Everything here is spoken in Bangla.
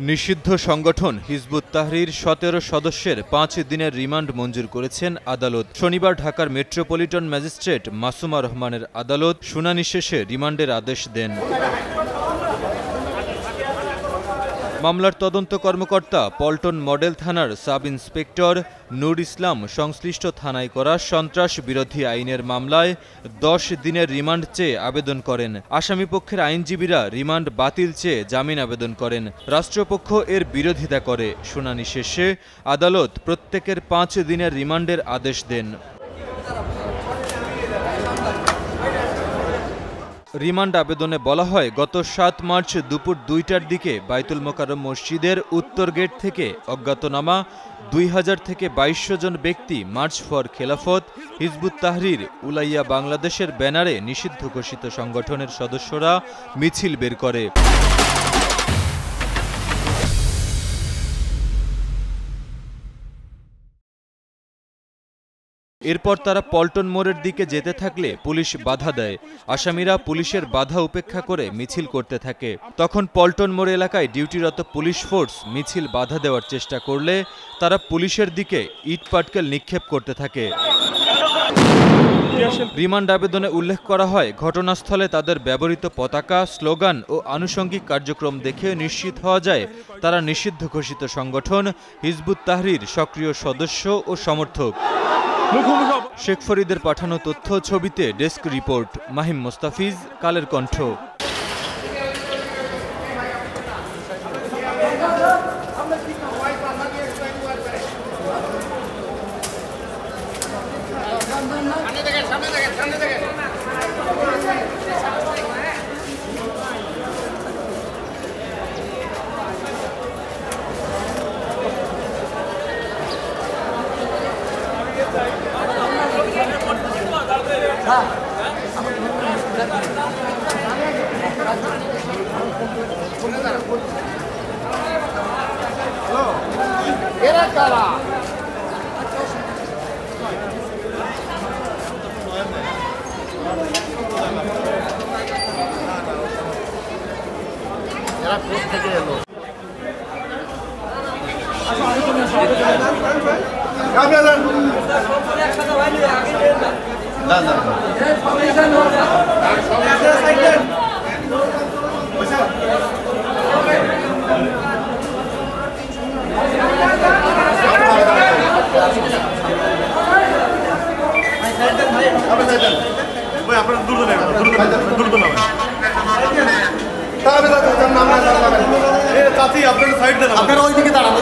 নিষিদ্ধ সংগঠন হিজবুত তাহরীর 17 সদস্যের 5 দিনের রিমান্ড মঞ্জুর করেছেন আদালত। শনিবার ঢাকার মেট্রোপলিটন ম্যাজিস্ট্রেট মাসুমা রহমানের আদালত শুনানি শেষে রিমান্ডের আদেশ দেন। মামলার তদন্ত কর্মকর্তা পল্টন মডেল থানার সাব ইন্সপেক্টর নূর ইসলাম সংশ্লিষ্ট থানায় করা সন্ত্রাস বিরোধী আইনের মামলায় 10 দিনের রিমান্ড চেয়ে আবেদন করেন। আসামিপক্ষের আইনজীবীরা রিমান্ড বাতিল চেয়ে জামিন আবেদন করেন। রাষ্ট্রপক্ষ এর বিরোধিতা করে। শুনানি শেষে আদালত প্রত্যেকের 5 দিনের রিমান্ডের আদেশ দেন। রিমান্ড আবেদনে বলা হয়, গত 7 মার্চ দুপুর 2টার দিকে বায়তুল মোকাররম মসজিদের উত্তর গেট থেকে অজ্ঞাতনামা 2000 থেকে 2200 জন ব্যক্তি মার্চ ফর খেলাফত হিজবুত তাহরীর উলাইয়া বাংলাদেশের ব্যানারে নিষিদ্ধ ঘোষিত সংগঠনের সদস্যরা মিছিল বের করে। এরপর তারা পল্টন মোড়ের দিকে যেতে থাকলে পুলিশ বাধা দেয়। আসামিরা পুলিশের বাধা উপেক্ষা করে মিছিল করতে থাকে। তখন পল্টন মোড় এলাকায় ডিউটিরত পুলিশ ফোর্স মিছিল বাধা দেওয়ার চেষ্টা করলে তারা পুলিশের দিকে ইট পাটকেল নিক্ষেপ করতে থাকে। রিমান্ড আবেদনে উল্লেখ করা হয়, ঘটনাস্থলে তাদের ব্যবহৃত পতাকা, স্লোগান ও আনুষঙ্গিক কার্যক্রম দেখে নিশ্চিত হওয়া যায় তারা নিষিদ্ধ ঘোষিত সংগঠন হিজবুত তাহরীর সক্রিয় সদস্য ও সমর্থক। শেখ ফরিদের পাঠানো তথ্য ছবিতে ডেস্ক রিপোর্ট। মাহিম মোস্তাফিজ, কালের কণ্ঠ। আপনারা ওইদিকে দাঁড়ান।